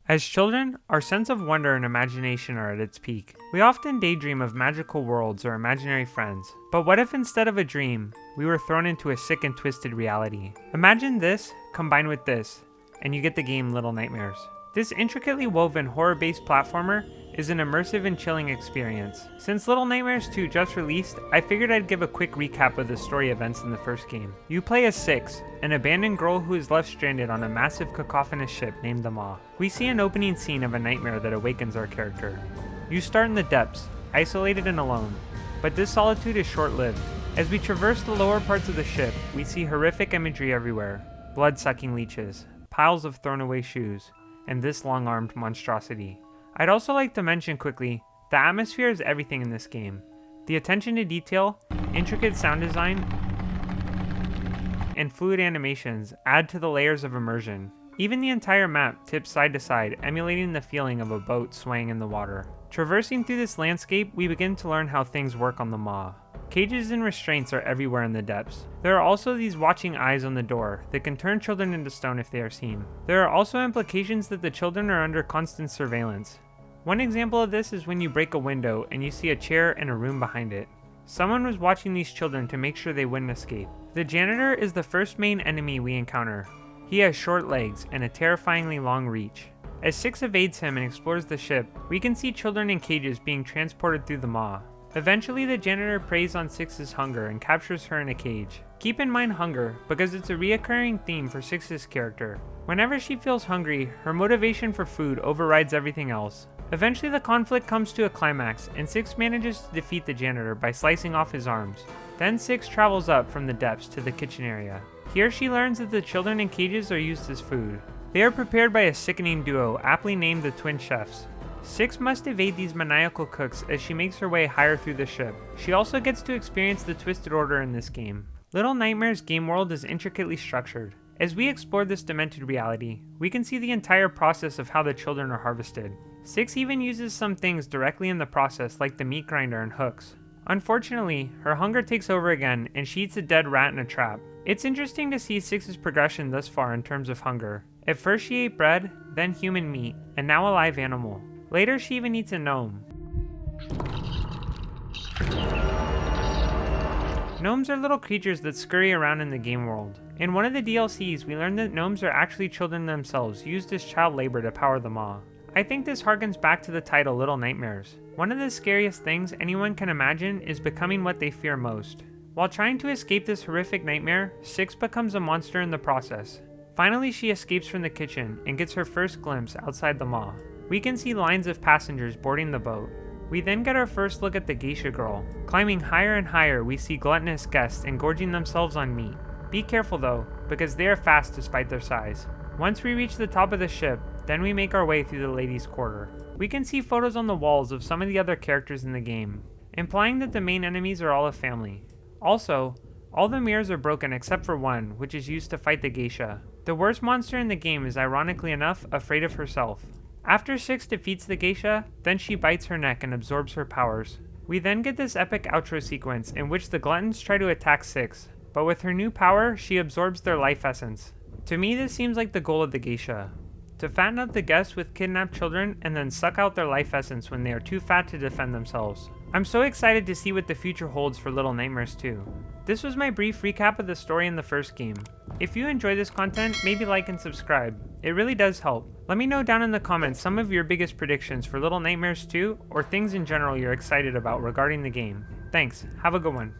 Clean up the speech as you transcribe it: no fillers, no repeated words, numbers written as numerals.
As children, our sense of wonder and imagination are at its peak. We often daydream of magical worlds or imaginary friends, but what if instead of a dream, we were thrown into a sick and twisted reality? Imagine this, combined with this, and you get the game Little Nightmares. This intricately woven horror-based platformer is an immersive and chilling experience. Since Little Nightmares 2 just released, I figured I'd give a quick recap of the story events in the first game. You play as Six, an abandoned girl who is left stranded on a massive cacophonous ship named the Maw. We see an opening scene of a nightmare that awakens our character. You start in the depths, isolated and alone, but this solitude is short-lived. As we traverse the lower parts of the ship, we see horrific imagery everywhere. Blood-sucking leeches, piles of thrown-away shoes, and this long-armed monstrosity. I'd also like to mention quickly, the atmosphere is everything in this game. The attention to detail, intricate sound design, and fluid animations add to the layers of immersion. Even the entire map tips side to side, emulating the feeling of a boat swaying in the water. Traversing through this landscape, we begin to learn how things work on the Maw. Cages and restraints are everywhere in the depths. There are also these watching eyes on the door that can turn children into stone if they are seen. There are also implications that the children are under constant surveillance. One example of this is when you break a window and you see a chair and a room behind it. Someone was watching these children to make sure they wouldn't escape. The janitor is the first main enemy we encounter. He has short legs and a terrifyingly long reach. As Six evades him and explores the ship, we can see children in cages being transported through the Maw. Eventually, the janitor preys on Six's hunger and captures her in a cage. Keep in mind hunger, because it's a reoccurring theme for Six's character. Whenever she feels hungry, her motivation for food overrides everything else. Eventually, the conflict comes to a climax, and Six manages to defeat the janitor by slicing off his arms. Then Six travels up from the depths to the kitchen area. Here she learns that the children in cages are used as food. They are prepared by a sickening duo, aptly named the Twin Chefs. Six must evade these maniacal cooks as she makes her way higher through the ship. She also gets to experience the Twisted Order in this game. Little Nightmares' game world is intricately structured. As we explore this demented reality, we can see the entire process of how the children are harvested. Six even uses some things directly in the process, like the meat grinder and hooks. Unfortunately, her hunger takes over again and she eats a dead rat in a trap. It's interesting to see Six's progression thus far in terms of hunger. At first she ate bread, then human meat, and now a live animal. Later, she even eats a gnome. Gnomes are little creatures that scurry around in the game world. In one of the DLCs, we learned that gnomes are actually children themselves, used as child labor to power the Maw. I think this harkens back to the title Little Nightmares. One of the scariest things anyone can imagine is becoming what they fear most. While trying to escape this horrific nightmare, Six becomes a monster in the process. Finally, she escapes from the kitchen and gets her first glimpse outside the Maw. We can see lines of passengers boarding the boat. We then get our first look at the geisha girl. Climbing higher and higher, we see gluttonous guests engorging themselves on meat. Be careful though, because they are fast despite their size. Once we reach the top of the ship, then we make our way through the ladies' quarter. We can see photos on the walls of some of the other characters in the game, implying that the main enemies are all a family. Also, all the mirrors are broken except for one, which is used to fight the geisha. The worst monster in the game is, ironically enough, afraid of herself. After Six defeats the geisha, then she bites her neck and absorbs her powers. We then get this epic outro sequence in which the gluttons try to attack Six, but with her new power, she absorbs their life essence. To me, this seems like the goal of the geisha: to fatten up the guests with kidnapped children and then suck out their life essence when they are too fat to defend themselves. I'm so excited to see what the future holds for Little Nightmares 2. This was my brief recap of the story in the first game. If you enjoy this content, maybe like and subscribe. It really does help. Let me know down in the comments some of your biggest predictions for Little Nightmares 2 or things in general you're excited about regarding the game. Thanks, have a good one.